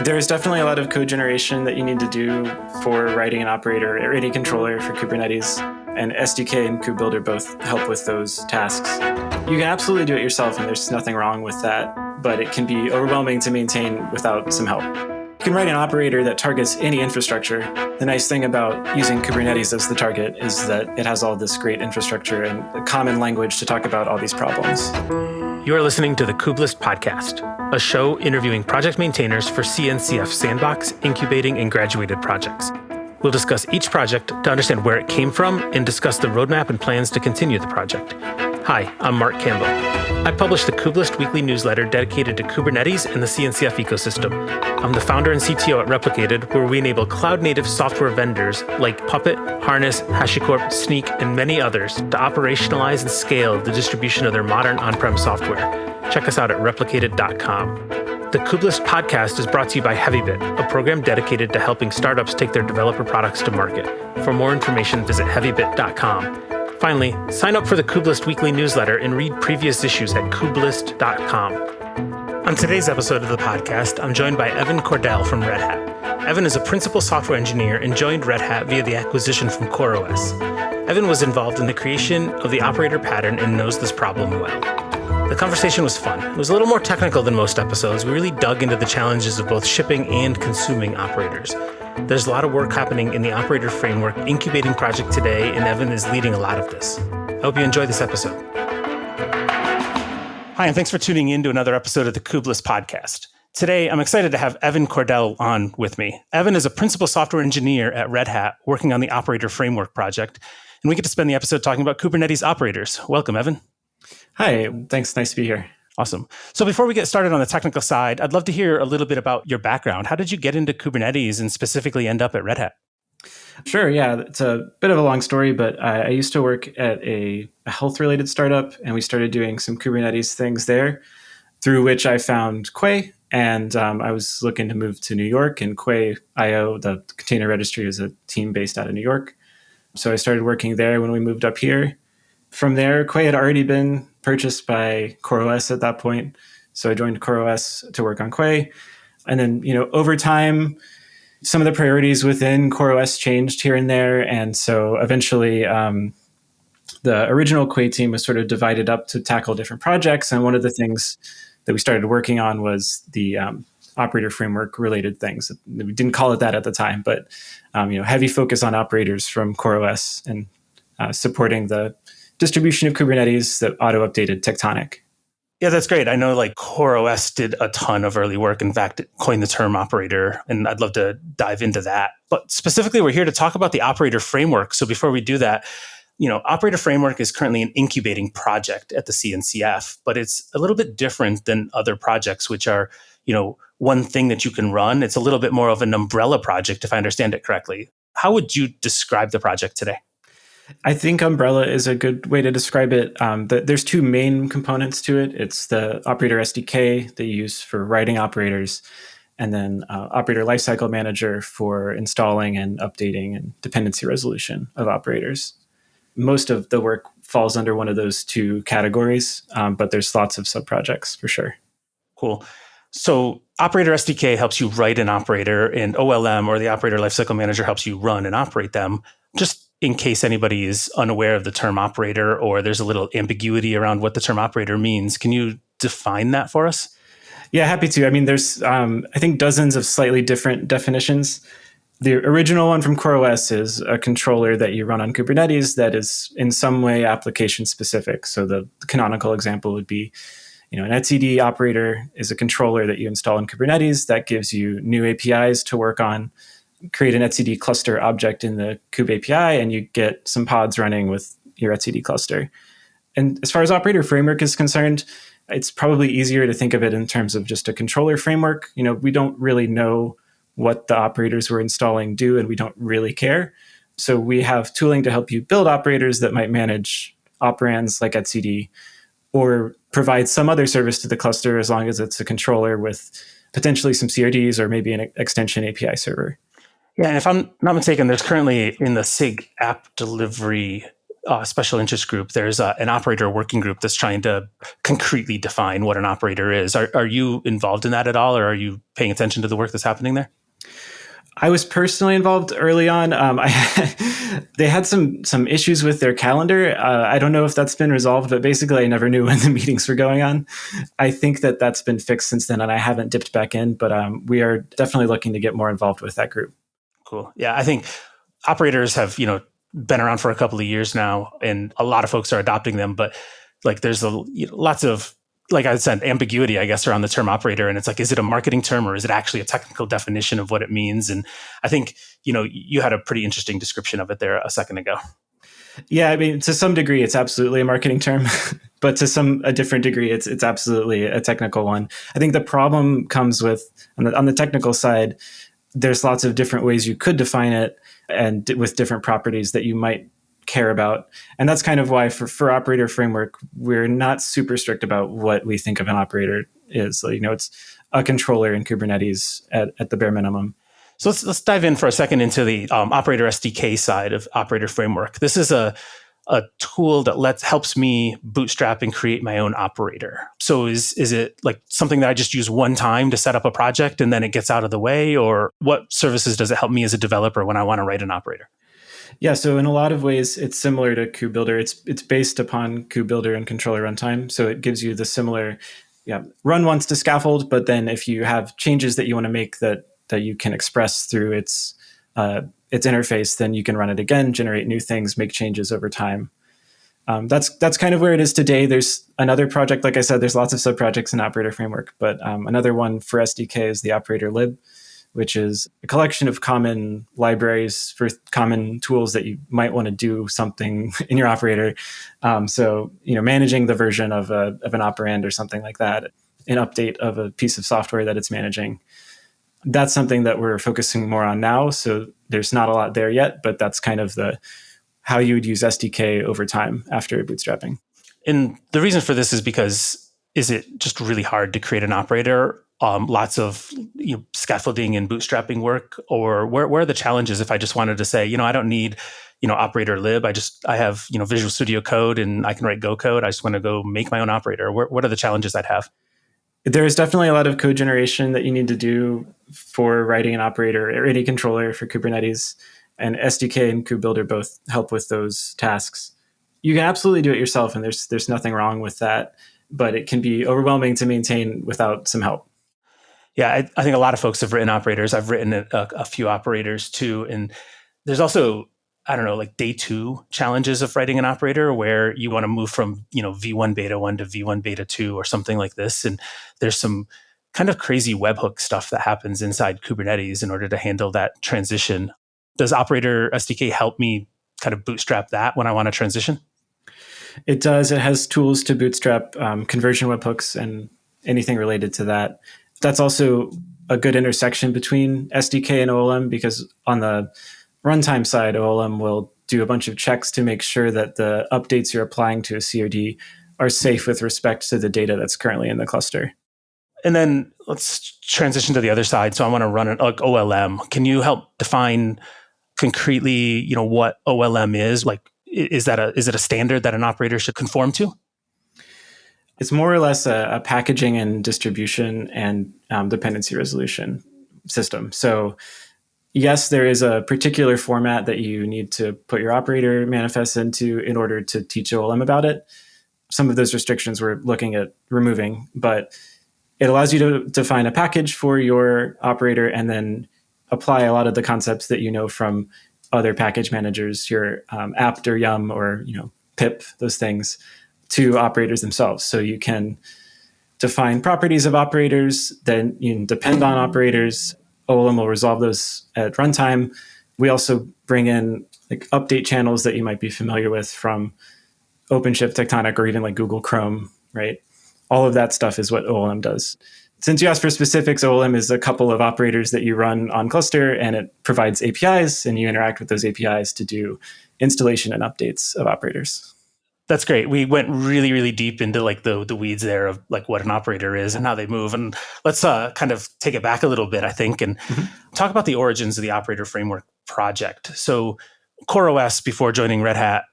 There is definitely a lot of code generation that you need to do for writing an operator or any controller for Kubernetes. And SDK and KubeBuilder both help with those tasks. You can absolutely do it yourself, and there's nothing wrong with that, but it can be overwhelming to maintain without some help. You can write an operator that targets any infrastructure. The nice thing about using Kubernetes as the target is that it has all this great infrastructure and a common language to talk about all these problems. You are listening to the Kubelist Podcast, a show interviewing project maintainers for CNCF Sandbox, incubating, and graduated projects. We'll discuss each project to understand where it came from and discuss the roadmap and plans to continue the project. Hi, I'm Marc Campbell. I publish the Kubelist weekly newsletter dedicated to Kubernetes and the CNCF ecosystem. I'm the founder and CTO at Replicated, where we enable cloud-native software vendors like Puppet, Harness, HashiCorp, Sneak, and many others to operationalize and scale the distribution of their modern on-prem software. Check us out at replicated.com. The Kubelist Podcast is brought to you by Heavybit, a program dedicated to helping startups take their developer products to market. For more information, visit heavybit.com. Finally, sign up for the Kubelist weekly newsletter and read previous issues at kubelist.com. On today's episode of the podcast, I'm joined by Evan Cordell from Red Hat. Evan is a principal software engineer and joined Red Hat via the acquisition from CoreOS. Evan was involved in the creation of the operator pattern and knows this problem well. The conversation was fun. It was a little more technical than most episodes. We really dug into the challenges of both shipping and consuming operators. There's a lot of work happening in the operator framework incubating project today, and Evan is leading a lot of this. I hope you enjoy this episode. Hi, and thanks for tuning in to another episode of the Kubelist Podcast. Today, I'm excited to have Evan Cordell on with me. Evan is a principal software engineer at Red Hat working on the operator framework project, and we get to spend the episode talking about Kubernetes operators. Welcome, Evan. Hi, thanks. Nice to be here. Awesome. So before we get started on the technical side, I'd love to hear a little bit about your background. How did you get into Kubernetes and specifically end up at Red Hat? Sure. Yeah, it's a bit of a long story, but I used to work at a health-related startup, and we started doing some Kubernetes things there, through which I found Quay, and I was looking to move to New York, and Quay.io, the container registry, is a team based out of New York. So I started working there when we moved up here. From there, Quay had already been purchased by CoreOS at that point. So I joined CoreOS to work on Quay. And then, over time, some of the priorities within CoreOS changed here and there. And so eventually, the original Quay team was sort of divided up to tackle different projects. And one of the things that we started working on was the operator framework related things. We didn't call it that at the time, but heavy focus on operators from CoreOS and supporting the distribution of Kubernetes that auto-updated Tectonic. Yeah, that's great. I know CoreOS did a ton of early work. In fact, it coined the term operator, and I'd love to dive into that. But specifically, we're here to talk about the operator framework. So before we do that, operator framework is currently an incubating project at the CNCF, but it's a little bit different than other projects, which are, one thing that you can run. It's a little bit more of an umbrella project, if I understand it correctly. How would you describe the project today? I think umbrella is a good way to describe it. There's two main components to it. It's the operator SDK that you use for writing operators, and then operator lifecycle manager for installing and updating and dependency resolution of operators. Most of the work falls under one of those two categories, but there's lots of subprojects for sure. Cool. So operator SDK helps you write an operator, and OLM, or the operator lifecycle manager, helps you run and operate them. Just in case anybody is unaware of the term operator, or there's a little ambiguity around what the term operator means, can you define that for us? Yeah, happy to. I mean, there's, I think, dozens of slightly different definitions. The original one from CoreOS is a controller that you run on Kubernetes that is in some way application specific. So the canonical example would be, an etcd operator is a controller that you install in Kubernetes that gives you new APIs to work on. Create an etcd cluster object in the kube API, and you get some pods running with your etcd cluster. And as far as operator framework is concerned, it's probably easier to think of it in terms of just a controller framework. We don't really know what the operators we're installing do, and we don't really care. So we have tooling to help you build operators that might manage operands like etcd, or provide some other service to the cluster as long as it's a controller with potentially some CRDs or maybe an extension API server. Yeah, and if I'm not mistaken, there's currently in the SIG app delivery special interest group, there's an operator working group that's trying to concretely define what an operator is. Are you involved in that at all, or are you paying attention to the work that's happening there? I was personally involved early on. They had some issues with their calendar. I don't know if that's been resolved, but basically I never knew when the meetings were going on. I think that that's been fixed since then, and I haven't dipped back in, but we are definitely looking to get more involved with that group. Cool. Yeah, I think operators have, been around for a couple of years now, and a lot of folks are adopting them, but like there's lots of, like I said, ambiguity, I guess, around the term operator. And it's like, is it a marketing term or is it actually a technical definition of what it means? And I think, you had a pretty interesting description of it there a second ago. Yeah, I mean, to some degree, it's absolutely a marketing term, but to a different degree, it's absolutely a technical one. I think the problem comes with, on the technical side, there's lots of different ways you could define it and with different properties that you might care about. And that's kind of why for operator framework, we're not super strict about what we think of an operator is. It's a controller in Kubernetes at the bare minimum. So let's dive in for a second into the operator SDK side of operator framework. This is a tool that helps me bootstrap and create my own operator. So is it like something that I just use one time to set up a project and then it gets out of the way? Or what services does it help me as a developer when I want to write an operator? Yeah, so in a lot of ways, it's similar to KubeBuilder. It's based upon KubeBuilder and controller runtime. So it gives you the similar, run once to scaffold, but then if you have changes that you want to make that you can express through its interface, then you can run it again, generate new things, make changes over time. That's kind of where it is today. There's another project, like I said, there's lots of subprojects in Operator Framework, but another one for SDK is the Operator Lib, which is a collection of common libraries for common tools that you might want to do something in your operator. So, managing the version of an operand or something like that, an update of a piece of software that it's managing. That's something that we're focusing more on now. So there's not a lot there yet, but that's kind of how you would use SDK over time after bootstrapping. And the reason for this is because, is it just really hard to create an operator? Lots of scaffolding and bootstrapping work, or where are the challenges if I just wanted to say, I don't need, operator lib. I have, Visual Studio Code and I can write Go code. I just want to go make my own operator. What are the challenges I'd have? There's definitely a lot of code generation that you need to do for writing an operator or any controller for Kubernetes, and SDK and KubeBuilder both help with those tasks. You can absolutely do it yourself, and there's nothing wrong with that, but it can be overwhelming to maintain without some help. Yeah, I think a lot of folks have written operators. I've written a few operators too. And there's also, like day 2 challenges of writing an operator where you want to move from, V1 beta 1 to V1 beta 2 or something like this. And there's some kind of crazy webhook stuff that happens inside Kubernetes in order to handle that transition. Does Operator SDK help me kind of bootstrap that when I want to transition? It does. It has tools to bootstrap conversion webhooks and anything related to that. That's also a good intersection between SDK and OLM, because on the runtime side, OLM will do a bunch of checks to make sure that the updates you're applying to a COD are safe with respect to the data that's currently in the cluster. And then let's transition to the other side. So I want to run an OLM. Can you help define concretely, what OLM is? Like, is it a standard that an operator should conform to? It's more or less a packaging and distribution and dependency resolution system. So yes, there is a particular format that you need to put your operator manifests into in order to teach OLM about it. Some of those restrictions we're looking at removing, but it allows you to define a package for your operator and then apply a lot of the concepts that you know from other package managers, your apt or yum or pip, those things, to operators themselves. So you can define properties of operators, then you can depend on operators. OLM will resolve those at runtime. We also bring in like update channels that you might be familiar with from Openshift, Tectonic, or even like Google Chrome, right? All of that stuff is what OLM does. Since you asked for specifics, OLM is a couple of operators that you run on cluster, and it provides APIs, and you interact with those APIs to do installation and updates of operators. That's great. We went really, really deep into like the weeds there of like what an operator is and how they move. And let's kind of take it back a little bit, I think, and talk about the origins of the operator framework project. So CoreOS, before joining Red Hat,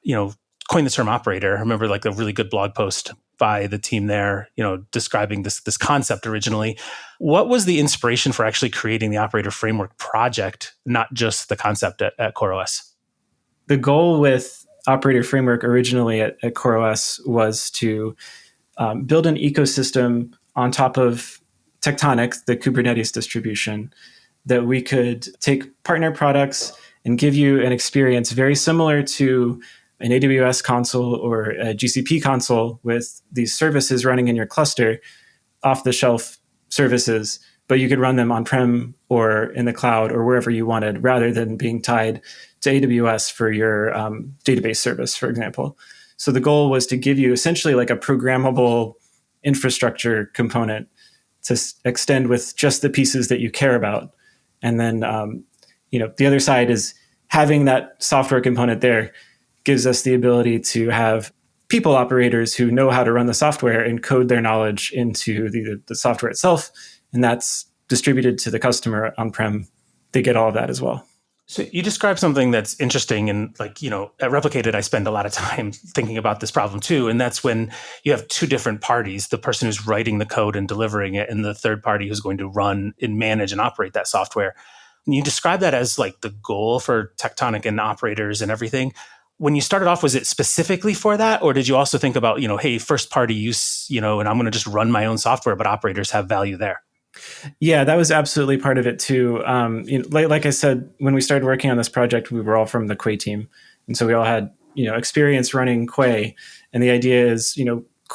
coined the term operator. I remember like a really good blog post by the team there, describing this concept originally. What was the inspiration for actually creating the operator framework project, not just the concept at CoreOS? The goal with operator framework originally at CoreOS was to build an ecosystem on top of Tectonic, the Kubernetes distribution, that we could take partner products and give you an experience very similar to an AWS console or a GCP console with these services running in your cluster, off-the-shelf services, but you could run them on-prem or in the cloud or wherever you wanted, rather than being tied to AWS for your database service, for example. So the goal was to give you essentially like a programmable infrastructure component to extend with just the pieces that you care about. And then, the other side is having that software component there gives us the ability to have people operators who know how to run the software and code their knowledge into the software itself. And that's distributed to the customer on-prem. They get all of that as well. So you described something that's interesting, and at Replicated, I spend a lot of time thinking about this problem too. And that's when you have two different parties, the person who's writing the code and delivering it, and the third party who's going to run and manage and operate that software. And you describe that as like the goal for Tectonic and operators and everything. When you started off, was it specifically for that? Or did you also think about, hey, first party use, and I'm going to just run my own software, but operators have value there? Yeah, that was absolutely part of it too. Like I said, when we started working on this project, we were all from the Quay team. And so we all had, experience running Quay. And the idea is,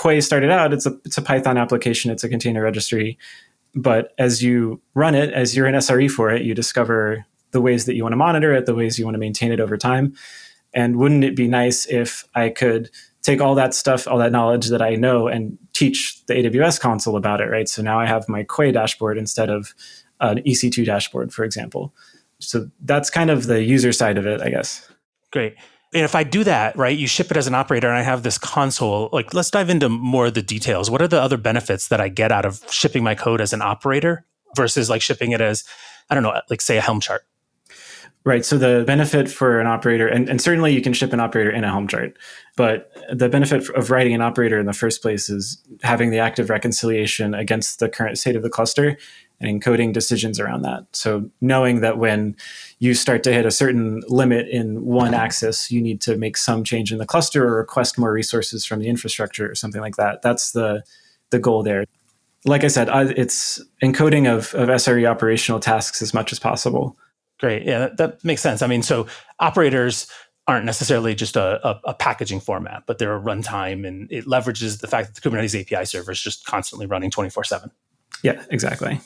Quay started out, it's a Python application, it's a container registry. But as you run it, as you're an SRE for it, you discover the ways that you want to monitor it, the ways you want to maintain it over time. And wouldn't it be nice if I could take all that stuff, all that knowledge that I know, and teach the AWS console about it, right? So now I have my Quay dashboard instead of an EC2 dashboard, for example. So that's kind of the user side of it, I guess. Great. And if I do that, right, you ship it as an operator and I have this console, let's dive into more of the details. What are the other benefits that I get out of shipping my code as an operator versus shipping it as, say a Helm chart? Right. So the benefit for an operator, and certainly you can ship an operator in a Helm chart, but the benefit of writing an operator in the first place is having the active reconciliation against the current state of the cluster and encoding decisions around that. So knowing that when you start to hit a certain limit in one axis, you need to make some change in the cluster or request more resources from the infrastructure or something like that. That's the goal there. Like I said, it's encoding of SRE operational tasks as much as possible. Great. Yeah, that makes sense. So operators aren't necessarily just a packaging format, but they're a runtime, and it leverages the fact that the Kubernetes API server is just constantly running 24/7. Yeah, exactly.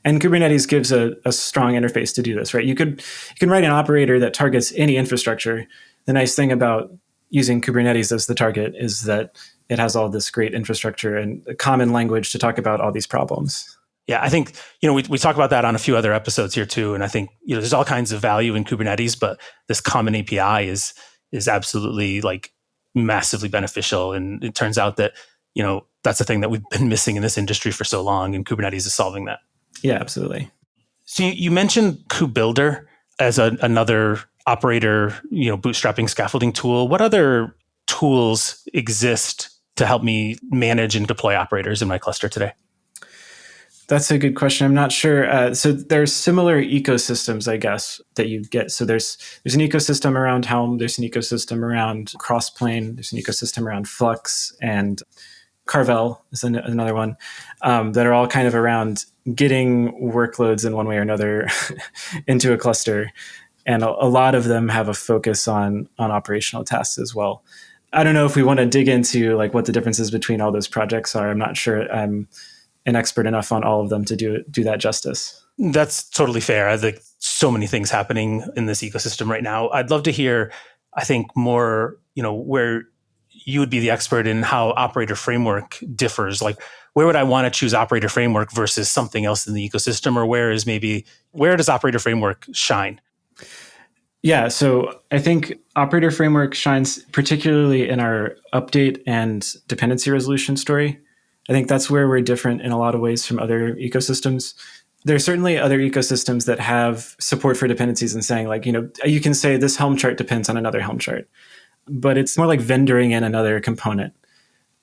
And Kubernetes gives a strong interface to do this, right? You can write an operator that targets any infrastructure. The nice thing about using Kubernetes as the target is that it has all this great infrastructure and a common language to talk about all these problems. Yeah, I think, we talk about that on a few other episodes here too. And I think, there's all kinds of value in Kubernetes, but this common API is absolutely massively beneficial. And it turns out that, that's the thing that we've been missing in this industry for so long, and Kubernetes is solving that. Yeah, absolutely. So you mentioned Kubuilder as another operator, bootstrapping scaffolding tool. What other tools exist to help me manage and deploy operators in my cluster today? That's a good question. I'm not sure. So there's similar ecosystems, I guess, that you get. So there's an ecosystem around Helm. There's an ecosystem around Crossplane. There's an ecosystem around Flux, and Carvel is another one, that are all kind of around getting workloads in one way or another into a cluster. And a lot of them have a focus on operational tasks as well. I don't know if we want to dig into what the differences between all those projects are. I'm not sure I'm an expert enough on all of them to do that justice. That's totally fair. I think so many things happening in this ecosystem right now. I'd love to hear, I think, more, where you would be the expert in how operator framework differs. Where would I want to choose operator framework versus something else in the ecosystem? Or where does operator framework shine? Yeah, so I think operator framework shines particularly in our update and dependency resolution story. I think that's where we're different in a lot of ways from other ecosystems. There are certainly other ecosystems that have support for dependencies and saying you can say this Helm chart depends on another Helm chart. but it's more like vendoring in another component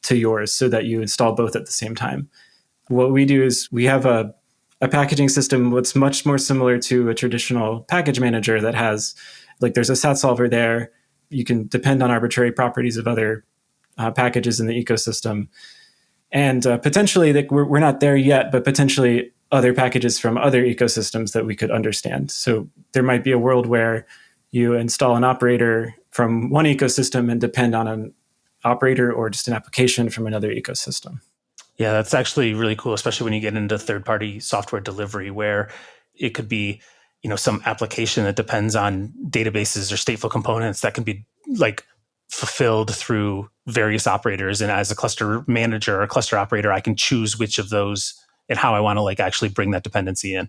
to yours so that you install both at the same time. What we do is we have a packaging system that's much more similar to a traditional package manager that has, like, there's a sat solver there. You can depend on arbitrary properties of other packages in the ecosystem. And potentially, like, we're not there yet, but potentially other packages from other ecosystems that we could understand. So there might be a world where you install an operator from one ecosystem and depend on an operator or just an application from another ecosystem. Yeah, that's actually really cool, especially when you get into third-party software delivery, where it could be, some application that depends on databases or stateful components that can be like fulfilled through various operators. And as a cluster manager or cluster operator, I can choose which of those and how I want to like actually bring that dependency in.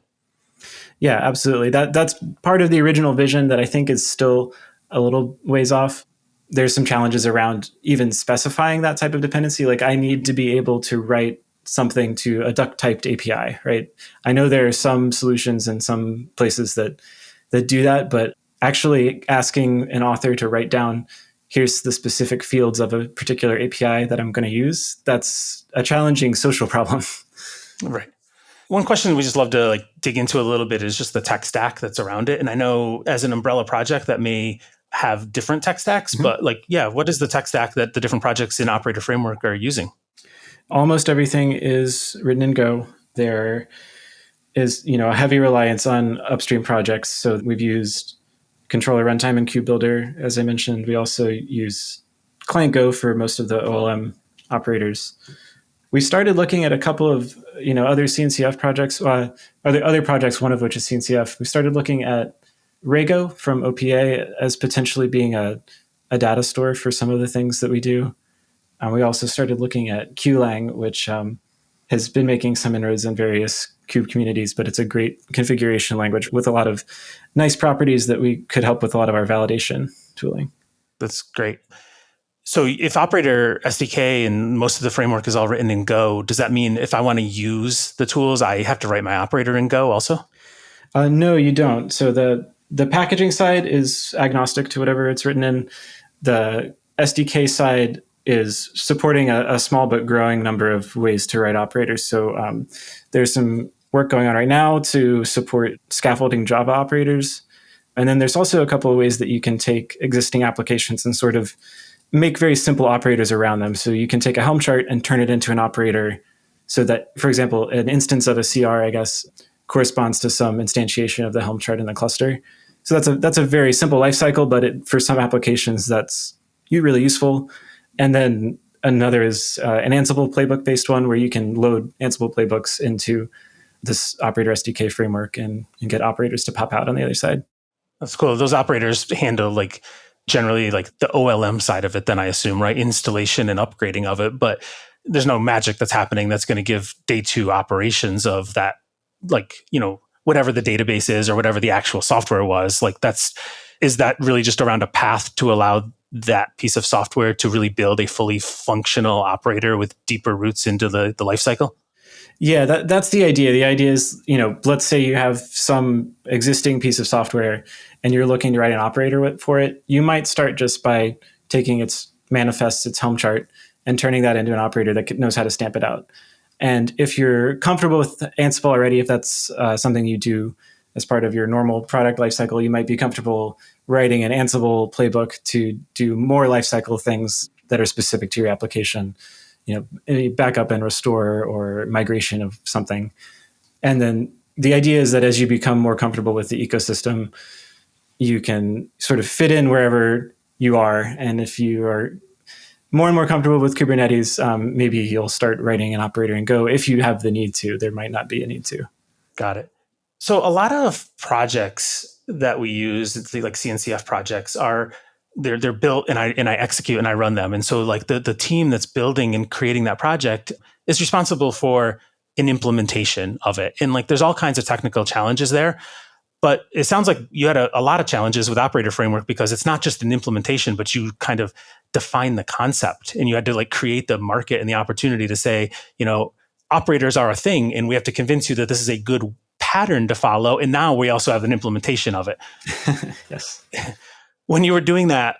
Yeah, absolutely. That's part of the original vision that I think is still a little ways off. There's some challenges around even specifying that type of dependency. Like, I need to be able to write something to a duck typed API, right? I know there are some solutions in some places that do that, but actually asking an author to write down, here's the specific fields of a particular API that I'm going to use, that's a challenging social problem. Right. One question we just love to like dig into a little bit is just the tech stack that's around it. And I know as an umbrella project that may have different tech stacks, but like, yeah, what is the tech stack that the different projects in Operator Framework are using? Almost everything is written in Go. There is, a heavy reliance on upstream projects. So we've used controller runtime and Kube Builder, as I mentioned. We also use client Go for most of the OLM operators. We started looking at a couple of other CNCF projects, other projects, one of which is CNCF. We started looking at Rego from OPA as potentially being a data store for some of the things that we do. We also started looking at Qlang, which has been making some inroads in various Kube communities, but it's a great configuration language with a lot of nice properties that we could help with a lot of our validation tooling. That's great. So if Operator SDK and most of the framework is all written in Go, does that mean if I want to use the tools, I have to write my operator in Go also? No, you don't. So the packaging side is agnostic to whatever it's written in. The SDK side is supporting a small but growing number of ways to write operators. So there's some work going on right now to support scaffolding Java operators. And then there's also a couple of ways that you can take existing applications and sort of make very simple operators around them. So you can take a Helm chart and turn it into an operator so that, for example, an instance of a CR, I guess, corresponds to some instantiation of the Helm chart in the cluster. So that's a very simple lifecycle, but for some applications, that's really useful. And then another is an Ansible playbook-based one where you can load Ansible playbooks into this operator SDK framework and get operators to pop out on the other side. That's cool. Those operators handle like generally like the OLM side of it, then I assume, right? Installation and upgrading of it. But there's no magic that's happening that's going to give day two operations of that, like, whatever the database is or whatever the actual software was. Like is that really just around a path to allow that piece of software to really build a fully functional operator with deeper roots into the lifecycle? Yeah, that's the idea. The idea is, let's say you have some existing piece of software and you're looking to write an operator for it. You might start just by taking its manifest, its Helm chart, and turning that into an operator that knows how to stamp it out. And if you're comfortable with Ansible already, if that's something you do as part of your normal product lifecycle, you might be comfortable writing an Ansible playbook to do more lifecycle things that are specific to your application. Any backup and restore or migration of something. And then the idea is that as you become more comfortable with the ecosystem, you can sort of fit in wherever you are. And if you are more and more comfortable with Kubernetes, maybe you'll start writing an operator in Go if you have the need to. There might not be a need to. Got it. So a lot of projects that we use, like CNCF projects, they're built and I execute and I run them. And so like the team that's building and creating that project is responsible for an implementation of it. And like there's all kinds of technical challenges there. But it sounds like you had a lot of challenges with Operator Framework because it's not just an implementation, but you kind of define the concept and you had to like create the market and the opportunity to say, operators are a thing and we have to convince you that this is a good pattern to follow. And now we also have an implementation of it. Yes. When you were doing that,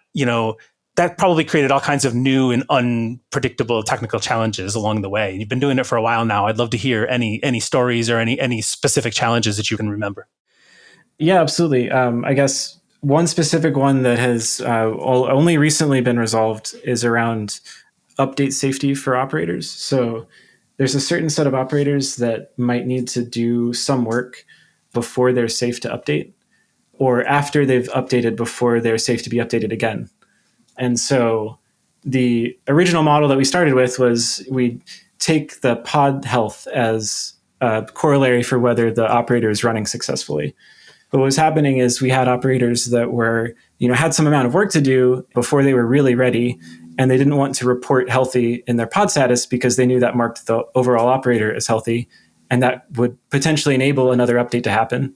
that probably created all kinds of new and unpredictable technical challenges along the way. You've been doing it for a while now. I'd love to hear any stories or any specific challenges that you can remember. Yeah, absolutely. I guess one specific one that has only recently been resolved is around update safety for operators. So there's a certain set of operators that might need to do some work before they're safe to update, or after they've updated before they're safe to be updated again. And so the original model that we started with was we take the pod health as a corollary for whether the operator is running successfully. But what was happening is we had operators that were, had some amount of work to do before they were really ready, and they didn't want to report healthy in their pod status because they knew that marked the overall operator as healthy, and that would potentially enable another update to happen.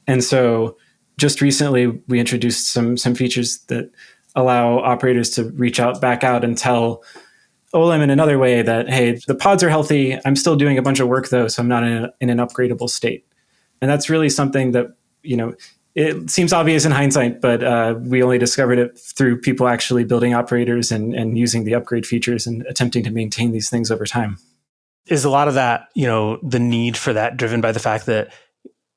And so just recently, we introduced some features that allow operators to reach out, back out, and tell OLM in another way that, hey, the pods are healthy. I'm still doing a bunch of work, though, so I'm not in an upgradable state. And that's really something that, it seems obvious in hindsight, but we only discovered it through people actually building operators and using the upgrade features and attempting to maintain these things over time. Is a lot of that, the need for that driven by the fact that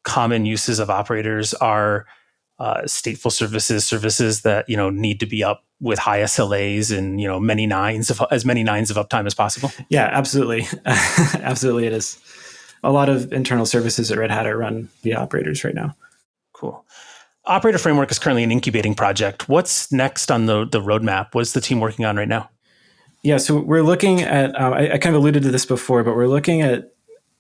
common uses of operators are stateful services that, need to be up with high SLAs and, as many nines of uptime as possible? Yeah, absolutely. Absolutely it is. A lot of internal services at Red Hat are run via operators right now. Cool. Operator Framework is currently an incubating project. What's next on the roadmap? What's the team working on right now? Yeah, so we're looking at, I kind of alluded to this before, but we're looking at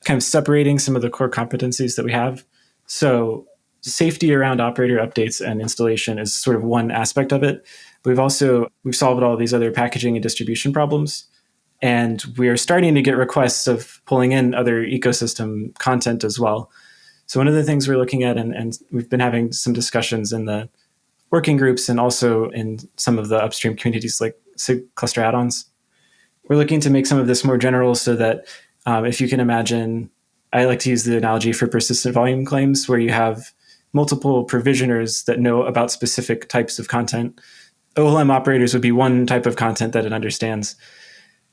kind of separating some of the core competencies that we have. So safety around operator updates and installation is sort of one aspect of it. We've solved all of these other packaging and distribution problems. And we are starting to get requests of pulling in other ecosystem content as well. So one of the things we're looking at, and we've been having some discussions in the working groups and also in some of the upstream communities like SIG cluster add-ons, we're looking to make some of this more general so that if you can imagine, I like to use the analogy for persistent volume claims where you have multiple provisioners that know about specific types of content. OLM operators would be one type of content that it understands,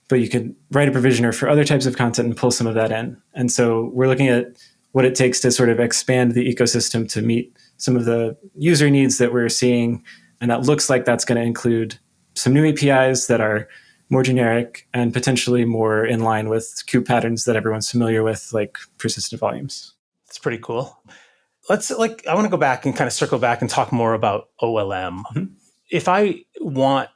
but you could write a provisioner for other types of content and pull some of that in. And so we're looking at what it takes to sort of expand the ecosystem to meet some of the user needs that we're seeing. And that looks like that's going to include some new APIs that are more generic and potentially more in line with kube patterns that everyone's familiar with, like persistent volumes. That's pretty cool. I want to go back and kind of circle back and talk more about OLM. Mm-hmm. If I want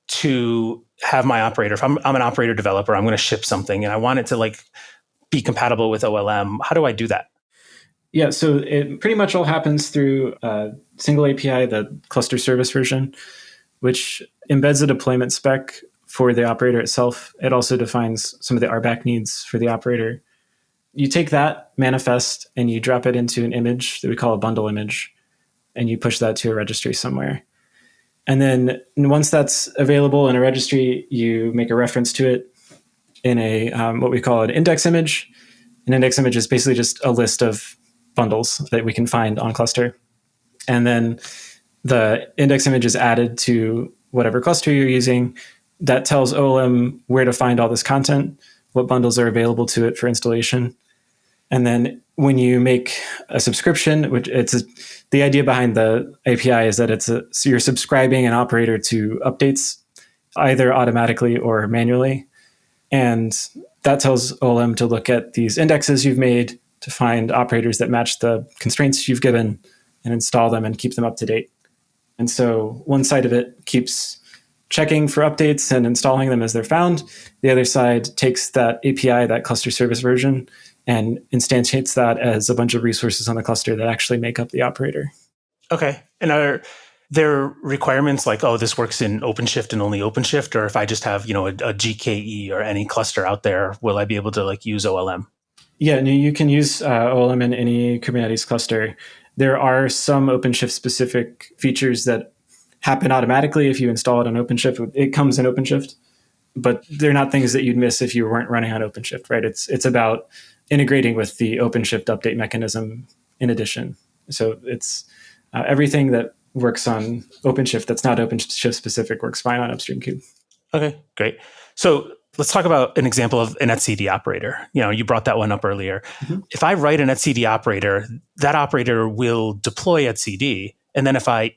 to have my operator, if I'm an operator developer, I'm going to ship something and I want it to be compatible with OLM, how do I do that? Yeah, so it pretty much all happens through a single API, the cluster service version, which embeds a deployment spec for the operator itself. It also defines some of the RBAC needs for the operator. You take that manifest and you drop it into an image that we call a bundle image, and you push that to a registry somewhere. And then once that's available in a registry, you make a reference to it in a what we call an index image. An index image is basically just a list of bundles that we can find on cluster. And then the index image is added to whatever cluster you're using. That tells OLM where to find all this content, what bundles are available to it for installation. And then when you make a subscription, the idea behind the API is that so you're subscribing an operator to updates either automatically or manually. And that tells OLM to look at these indexes you've made to find operators that match the constraints you've given and install them and keep them up to date. And so one side of it keeps checking for updates and installing them as they're found. The other side takes that API, that cluster service version, and instantiates that as a bunch of resources on the cluster that actually make up the operator. Okay. And are there requirements like, this works in Openshift and only Openshift? Or if I just have, a GKE or any cluster out there, will I be able to use OLM? Yeah, no, you can use OLM in any Kubernetes cluster. There are some Openshift specific features that happen automatically if you install it on Openshift. It comes in Openshift, but they're not things that you'd miss if you weren't running on Openshift, right? It's about integrating with the Openshift update mechanism in addition. So it's everything that works on OpenShift that's not OpenShift specific works fine on upstream kube. Okay, great. So let's talk about an example of an etcd operator. You brought that one up earlier. Mm-hmm. If I write an etcd operator, that operator will deploy etcd. And then if I,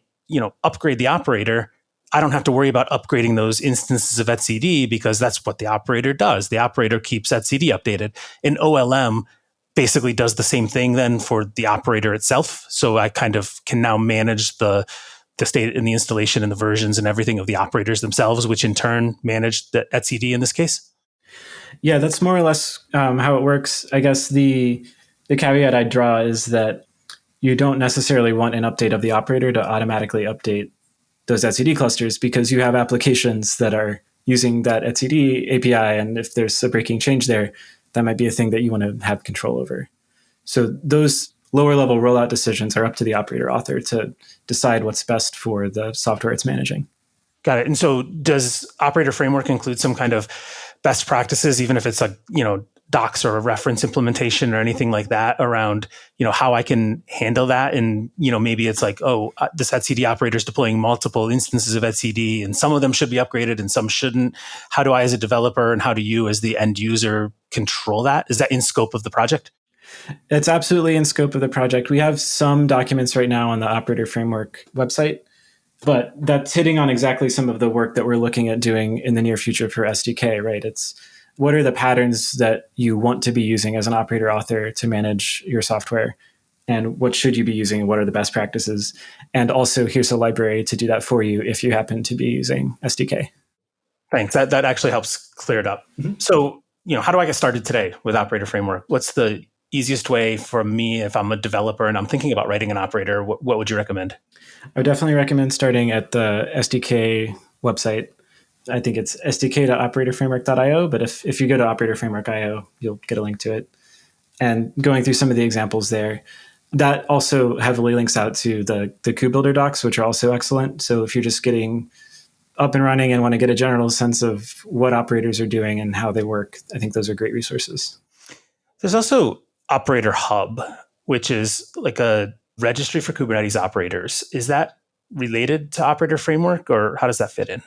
upgrade the operator, I don't have to worry about upgrading those instances of etcd because that's what the operator does. The operator keeps etcd updated. And OLM basically does the same thing then for the operator itself. So I kind of can now manage the state and the installation and the versions and everything of the operators themselves, which in turn manage the etcd in this case? Yeah, that's more or less how it works. I guess the caveat I'd draw is that you don't necessarily want an update of the operator to automatically update those etcd clusters because you have applications that are using that etcd API. And if there's a breaking change there, that might be a thing that you want to have control over. So those lower level rollout decisions are up to the operator author to decide what's best for the software it's managing. Got it. And so does operator framework include some kind of best practices, even if it's a, docs or a reference implementation or anything like that around, how I can handle that? And, maybe it's like, this etcd operator is deploying multiple instances of etcd and some of them should be upgraded and some shouldn't. How do I as a developer and how do you as the end user control that? Is that in scope of the project? It's absolutely in scope of the project. We have some documents right now on the operator framework website, but that's hitting on exactly some of the work that we're looking at doing in the near future for SDK, right? It's what are the patterns that you want to be using as an operator author to manage your software? And what should you be using? And what are the best practices? And also, here's a library to do that for you if you happen to be using SDK. Thanks. That actually helps clear it up. Mm-hmm. So, how do I get started today with operator framework? What's the easiest way for me if I'm a developer and I'm thinking about writing an operator? What would you recommend? I would definitely recommend starting at the SDK website. I think it's sdk.operatorframework.io, but if you go to operatorframework.io, you'll get a link to it. And going through some of the examples there, that also heavily links out to the KubeBuilder docs, which are also excellent. So if you're just getting up and running and want to get a general sense of what operators are doing and how they work, I think those are great resources. There's also Operator Hub, which is like a registry for Kubernetes operators. Is that related to Operator Framework or how does that fit in?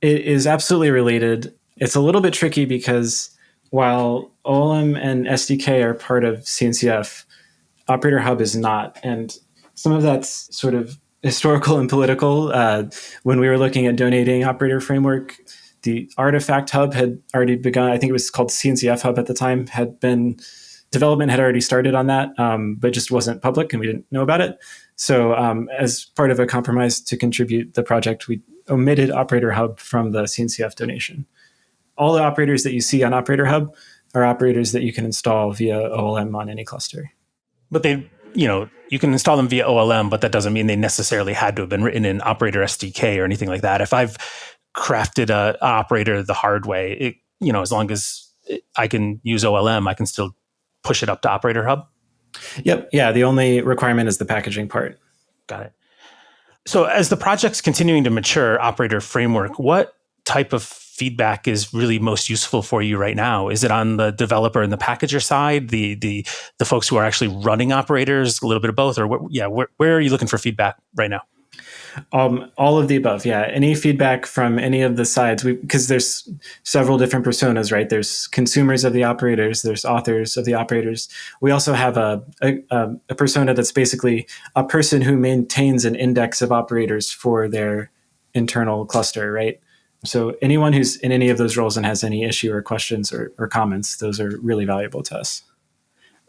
It is absolutely related. It's a little bit tricky because while OLM and SDK are part of CNCF, Operator Hub is not. And some of that's sort of historical and political. When we were looking at donating Operator Framework, the Artifact Hub had already begun. I think it was called CNCF Hub at the time. Development had already started on that, but just wasn't public and we didn't know about it. So as part of a compromise to contribute the project, we omitted Operator Hub from the CNCF donation. All the operators that you see on Operator Hub are operators that you can install via OLM on any cluster. But you can install them via OLM, but that doesn't mean they necessarily had to have been written in Operator SDK or anything like that. If I've crafted an operator the hard way, as long as I can use OLM, I can still push it up to Operator Hub? Yep. Yeah. The only requirement is the packaging part. Got it. So as the project's continuing to mature, Operator Framework, what type of feedback is really most useful for you right now? Is it on the developer and the packager side, the folks who are actually running operators, a little bit of both? Or where are you looking for feedback right now? All of the above. Yeah. Any feedback from any of the sides, because there's several different personas, right? There's consumers of the operators, there's authors of the operators. We also have a persona that's basically a person who maintains an index of operators for their internal cluster, right? So anyone who's in any of those roles and has any issue or questions or comments, those are really valuable to us.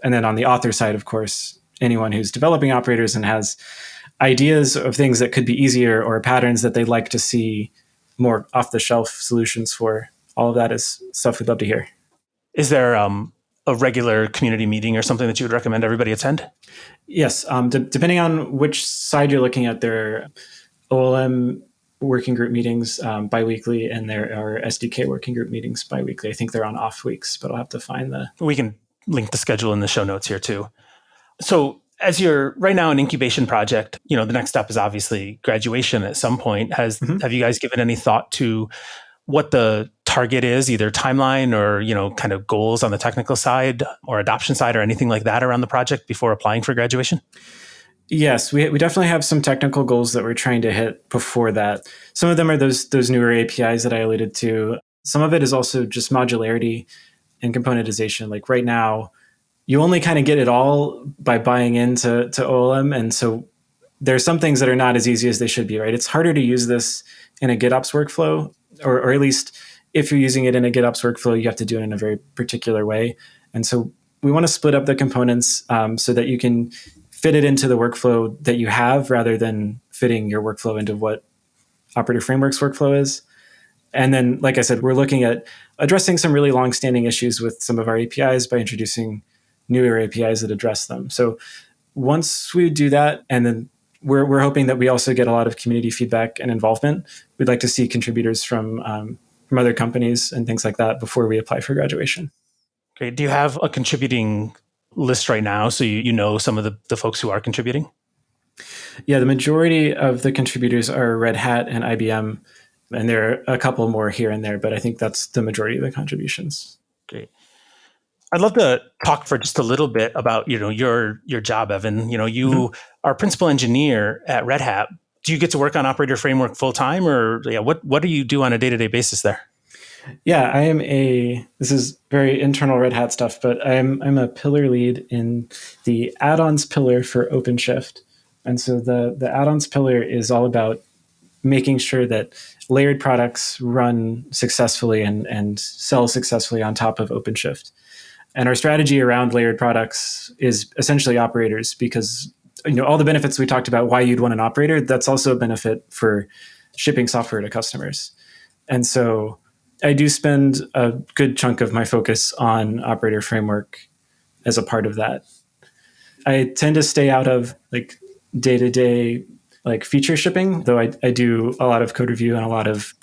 And then on the author side, of course, anyone who's developing operators and has ideas of things that could be easier or patterns that they'd like to see more off-the-shelf solutions for. All of that is stuff we'd love to hear. Is there a regular community meeting or something that you would recommend everybody attend? Yes. Depending on which side you're looking at, there are OLM working group meetings biweekly, and there are SDK working group meetings biweekly. I think they're on off weeks, but I'll have to find We can link the schedule in the show notes here too. So as you're right now an incubation project, the next step is obviously graduation at some point. Have you guys given any thought to what the target is, either timeline or, kind of goals on the technical side or adoption side or anything like that around the project before applying for graduation? Yes, we definitely have some technical goals that we're trying to hit before that. Some of them are those newer APIs that I alluded to. Some of it is also just modularity and componentization. Like right now, you only kind of get it all by buying into OLM. And so there are some things that are not as easy as they should be, right? It's harder to use this in a Git Ops workflow, or at least if you're using it in a Git Ops workflow, you have to do it in a very particular way. And so we want to split up the components so that you can fit it into the workflow that you have rather than fitting your workflow into what Operator Framework's workflow is. And then, like I said, we're looking at addressing some really long-standing issues with some of our APIs by introducing newer APIs that address them. So once we do that, and then we're hoping that we also get a lot of community feedback and involvement. We'd like to see contributors from other companies and things like that before we apply for graduation. Great. Do you have a contributing list right now, so you know some of the folks who are contributing? Yeah, the majority of the contributors are Red Hat and IBM, and there are a couple more here and there, but I think that's the majority of the contributions. Great. I'd love to talk for just a little bit about your job, Evan. You are principal engineer at Red Hat. Do you get to work on Operator Framework full time, or what do you do on a day-to-day basis there? Yeah, this is very internal Red Hat stuff, but I'm a pillar lead in the add-ons pillar for Openshift. And so the add-ons pillar is all about making sure that layered products run successfully and sell successfully on top of Openshift. And our strategy around layered products is essentially operators, because all the benefits we talked about, why you'd want an operator, that's also a benefit for shipping software to customers. And so I do spend a good chunk of my focus on Operator Framework as a part of that. I tend to stay out of day-to-day feature shipping, though I do a lot of code review and a lot of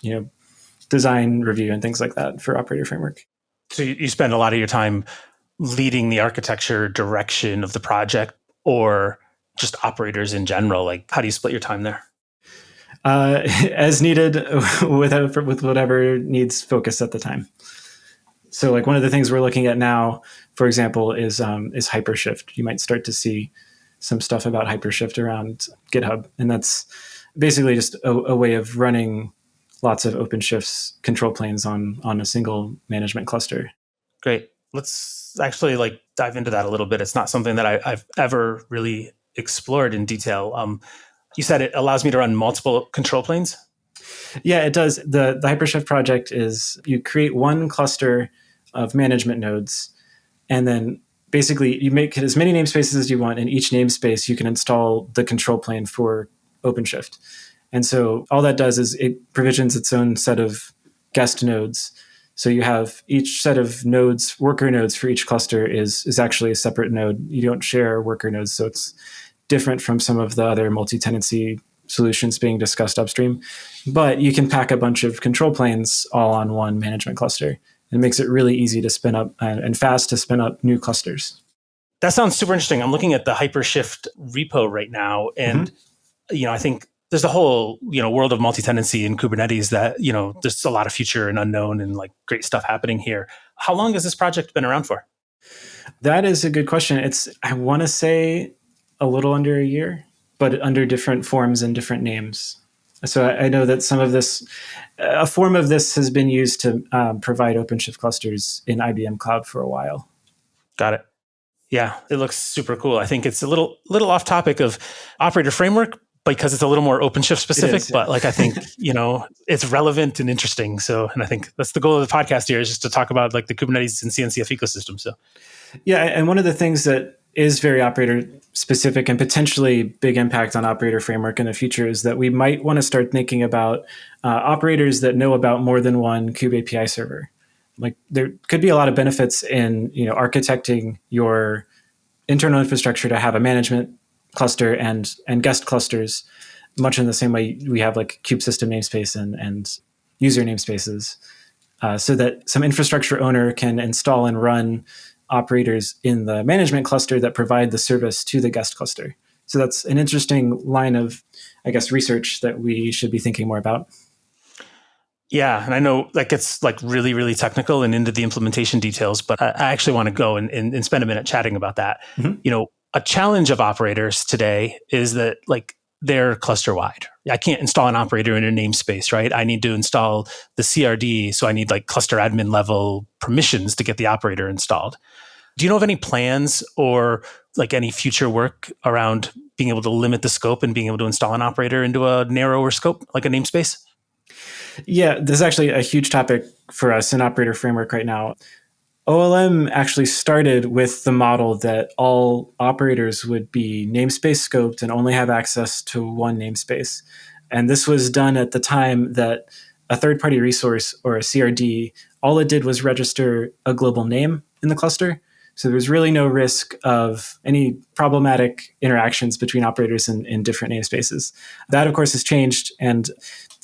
design review and things like that for Operator Framework. So you spend a lot of your time leading the architecture direction of the project, or just operators in general? How do you split your time there? As needed, with whatever needs focus at the time. So one of the things we're looking at now, for example, is Hypershift. You might start to see some stuff about Hypershift around GitHub. And that's basically just a way of running lots of OpenShift's control planes on a single management cluster. Great. Let's actually dive into that a little bit. It's not something that I've ever really explored in detail. You said it allows me to run multiple control planes? Yeah, it does. The Hypershift project is you create one cluster of management nodes, and then basically you make as many namespaces as you want. In each namespace, you can install the control plane for OpenShift. And so all that does is it provisions its own set of guest nodes. So you have each set of nodes, worker nodes for each cluster is actually a separate node. You don't share worker nodes, so it's different from some of the other multi-tenancy solutions being discussed upstream. But you can pack a bunch of control planes all on one management cluster. It makes it really easy to spin up and fast to spin up new clusters. That sounds super interesting. I'm looking at the Hypershift repo right now, and I think there's the whole world of multi-tenancy in Kubernetes that there's a lot of future and unknown and great stuff happening here. How long has this project been around for? That is a good question. I want to say a little under a year, but under different forms and different names. So I know that some of this, a form of this has been used to provide OpenShift clusters in IBM Cloud for a while. Got it. Yeah, it looks super cool. I think it's a little off topic of Operator Framework because it's a little more OpenShift specific, but I think, it's relevant and interesting. So, and I think that's the goal of the podcast here, is just to talk about the Kubernetes and CNCF ecosystem. So, yeah. And one of the things that is very operator specific and potentially big impact on Operator Framework in the future is that we might want to start thinking about operators that know about more than one Kube API server. There could be a lot of benefits in architecting your internal infrastructure to have a management cluster and guest clusters, much in the same way we have kube system namespace and user namespaces, so that some infrastructure owner can install and run operators in the management cluster that provide the service to the guest cluster. So that's an interesting line of, research that we should be thinking more about. Yeah, and I know it's really, really technical and into the implementation details, but I actually want to go and spend a minute chatting about that. a challenge of operators today is that like they're cluster wide. I can't install an operator in a namespace, right? I need to install the CRD. So I need like cluster admin level permissions to get the operator installed. Do you know of any plans or like any future work around being able to limit the scope and being able to install an operator into a narrower scope, like a namespace? Yeah, this is actually a huge topic for us in Operator Framework right now. OLM actually started with the model that all operators would be namespace scoped and only have access to one namespace. And this was done at the time that a third-party resource or a CRD, all it did was register a global name in the cluster. So there was really no risk of any problematic interactions between operators in different namespaces. That, of course, has changed. And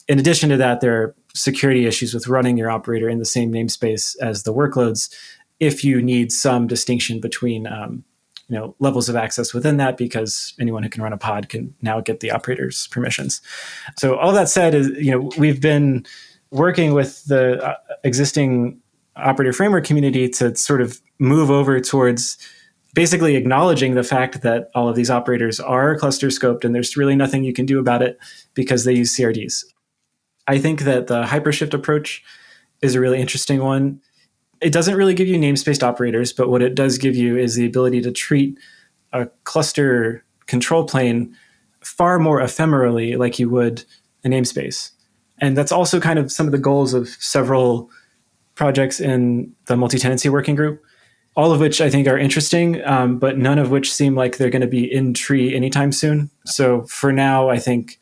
in addition to that, there are security issues with running your operator in the same namespace as the workloads if you need some distinction between levels of access within that, because anyone who can run a pod can now get the operator's permissions. So all that said is, we've been working with the existing operator framework community to sort of move over towards basically acknowledging the fact that all of these operators are cluster scoped and there's really nothing you can do about it because they use CRDs. I think that the Hypershift approach is a really interesting one. It doesn't really give you namespaced operators, but what it does give you is the ability to treat a cluster control plane far more ephemerally like you would a namespace. And that's also kind of some of the goals of several projects in the multi-tenancy working group, all of which I think are interesting, but none of which seem like they're going to be in tree anytime soon. So for now, I think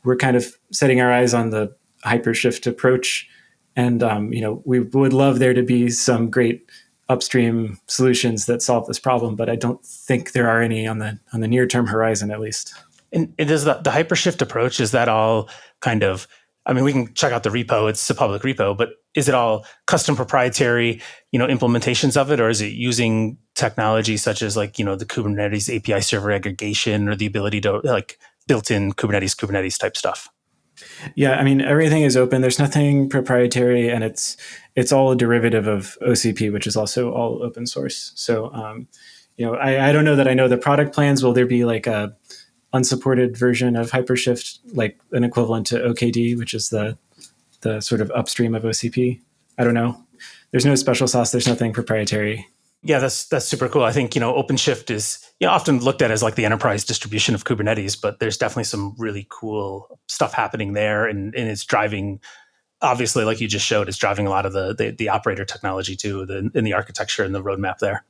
we're kind of setting our eyes on the Hypershift approach. And, we would love there to be some great upstream solutions that solve this problem, but I don't think there are any on the near-term horizon, at least. And is the Hypershift approach, is that all kind of, we can check out the repo, it's a public repo, but is it all custom proprietary, implementations of it, or is it using technology such as like, the Kubernetes API server aggregation or the ability to like built-in Kubernetes type stuff? Yeah, everything is open. There's nothing proprietary, and it's all a derivative of OCP, which is also all open source. So, I don't know that I know the product plans. Will there be like a unsupported version of Hypershift, like an equivalent to OKD, which is the sort of upstream of OCP? I don't know. There's no special sauce. There's nothing proprietary. Yeah, that's super cool. I think, Openshift is often looked at as like the enterprise distribution of Kubernetes, but there's definitely some really cool stuff happening there. And it's driving, obviously, like you just showed, it's driving a lot of the operator technology too, in the architecture and the roadmap there.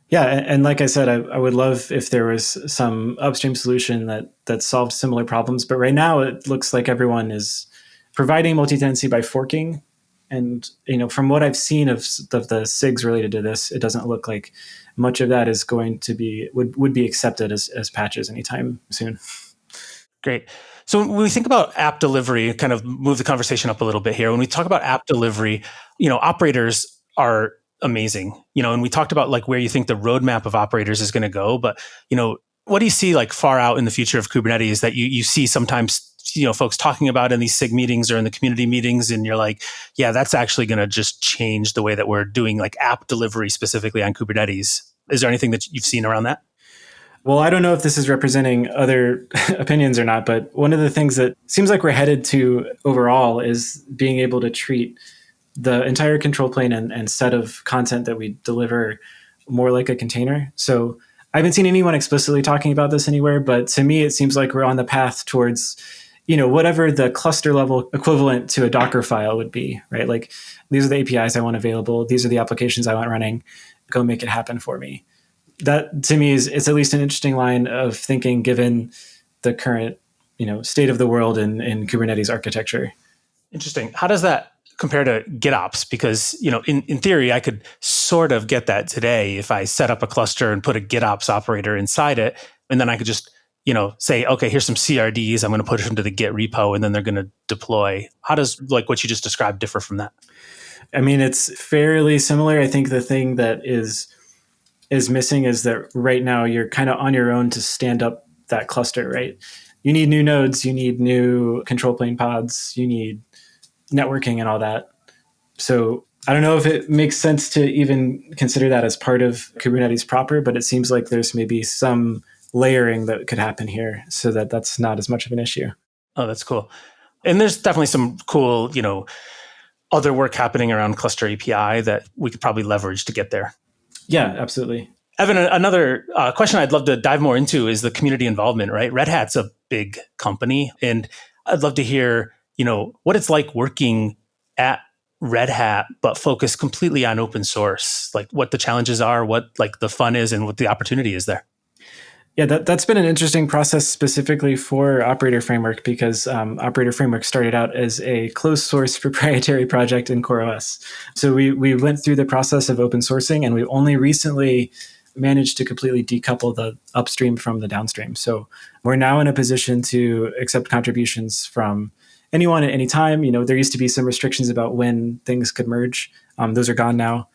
Yeah, and like I said, I would love if there was some upstream solution that solved similar problems. But right now, it looks like everyone is providing multi-tenancy by forking. And from what I've seen of the SIGs related to this, it doesn't look like much of that is going to be would be accepted as patches anytime soon. Great. So when we think about app delivery, kind of move the conversation up a little bit here. When we talk about app delivery, operators are amazing. And we talked about like where you think the roadmap of operators is going to go. But what do you see like far out in the future of Kubernetes that you see sometimes? Folks talking about in these SIG meetings or in the community meetings, and you're like, yeah, that's actually going to just change the way that we're doing like app delivery specifically on Kubernetes. Is there anything that you've seen around that? Well, I don't know if this is representing other opinions or not, but one of the things that seems like we're headed to overall is being able to treat the entire control plane and set of content that we deliver more like a container. So I haven't seen anyone explicitly talking about this anywhere, but to me, it seems like we're on the path towards whatever the cluster level equivalent to a Docker file would be, right? Like, these are the APIs I want available. These are the applications I want running. Go make it happen for me. That, to me, it's at least an interesting line of thinking given the current, state of the world in Kubernetes architecture. Interesting. How does that compare to Git Ops? Because, in theory, I could sort of get that today if I set up a cluster and put a Git Ops operator inside it, and then I could just say, okay, here's some CRDs. I'm going to push them to the Git repo, and then they're going to deploy. How does like what you just described differ from that? It's fairly similar. I think the thing that is missing is that right now you're kind of on your own to stand up that cluster, right? You need new nodes, you need new control plane pods, you need networking and all that. So I don't know if it makes sense to even consider that as part of Kubernetes proper, but it seems like there's maybe some layering that could happen here so that that's not as much of an issue. Oh, that's cool. And there's definitely some cool, other work happening around cluster API that we could probably leverage to get there. Yeah, absolutely. Evan, another question I'd love to dive more into is the community involvement, right? Red Hat's a big company, and I'd love to hear, what it's like working at Red Hat, but focus completely on open source, like what the challenges are, what like the fun is, and what the opportunity is there. Yeah, that's been an interesting process specifically for Operator Framework because Operator Framework started out as a closed source proprietary project in CoreOS. So we went through the process of open sourcing, and we only recently managed to completely decouple the upstream from the downstream. So we're now in a position to accept contributions from anyone at any time. There used to be some restrictions about when things could merge. Those are gone now.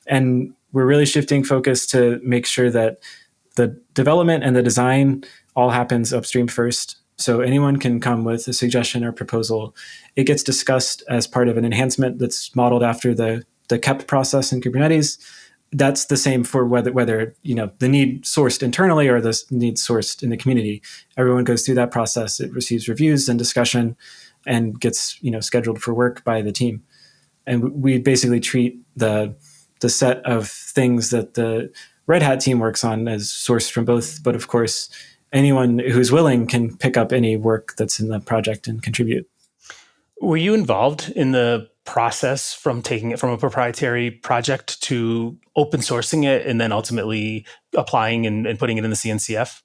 And we're really shifting focus to make sure that the development and the design all happens upstream first. So anyone can come with a suggestion or proposal. It gets discussed as part of an enhancement that's modeled after the KEP process in Kubernetes. That's the same for whether the need sourced internally or the need sourced in the community. Everyone goes through that process. It receives reviews and discussion and gets scheduled for work by the team. And we basically treat the set of things that the Red Hat team works on as sourced from both. But of course, anyone who's willing can pick up any work that's in the project and contribute. Were you involved in the process from taking it from a proprietary project to open sourcing it and then ultimately applying and putting it in the CNCF?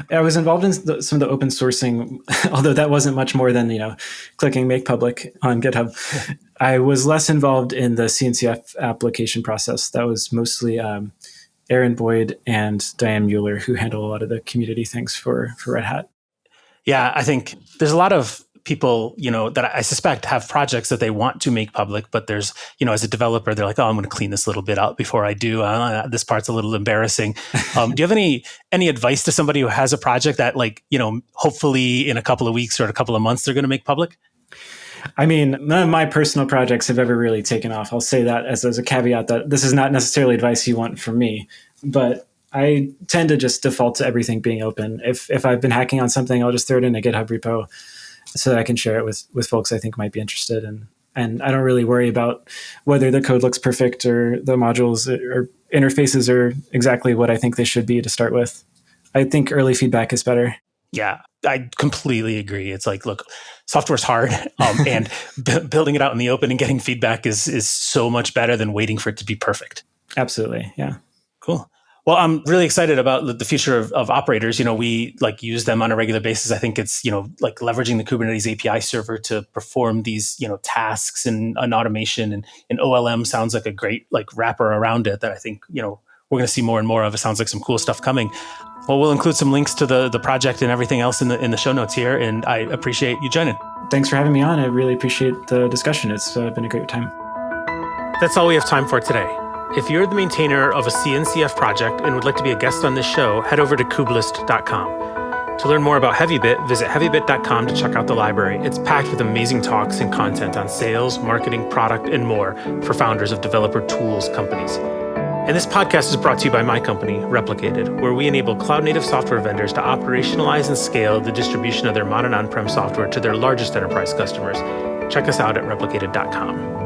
I was involved in some of the open sourcing, although that wasn't much more than, clicking make public on GitHub. I was less involved in the CNCF application process. That was mostly Aaron Boyd and Diane Mueller, who handle a lot of the community things for Red Hat. Yeah, I think there's a lot of people, that I suspect have projects that they want to make public, but there's, as a developer, they're like, oh, I'm going to clean this little bit out before I do. This part's a little embarrassing. Do you have any advice to somebody who has a project that hopefully in a couple of weeks or a couple of months, they're going to make public? I mean, none of my personal projects have ever really taken off. I'll say that as a caveat that this is not necessarily advice you want from me, but I tend to just default to everything being open. If I've been hacking on something, I'll just throw it in a GitHub repo so that I can share it with folks I think might be interested. And I don't really worry about whether the code looks perfect or the modules or interfaces are exactly what I think they should be to start with. I think early feedback is better. Yeah, I completely agree. It's like, look, software's hard, and building it out in the open and getting feedback is so much better than waiting for it to be perfect. Absolutely, yeah. Cool. Well, I'm really excited about the future of operators. We use them on a regular basis. I think it's, leveraging the Kubernetes API server to perform these, tasks and automation, and OLM sounds like a great wrapper around it that I think, we're going to see more and more of. It sounds like some cool stuff coming. Well, we'll include some links to the project and everything else in the show notes here. And I appreciate you joining. Thanks for having me on. I really appreciate the discussion. It's been a great time. That's all we have time for today. If you're the maintainer of a CNCF project and would like to be a guest on this show, head over to Kubelist.com. To learn more about Heavybit, visit Heavybit.com to check out the library. It's packed with amazing talks and content on sales, marketing, product, and more for founders of developer tools companies. And this podcast is brought to you by my company, Replicated, where we enable cloud-native software vendors to operationalize and scale the distribution of their modern on-prem software to their largest enterprise customers. Check us out at Replicated.com.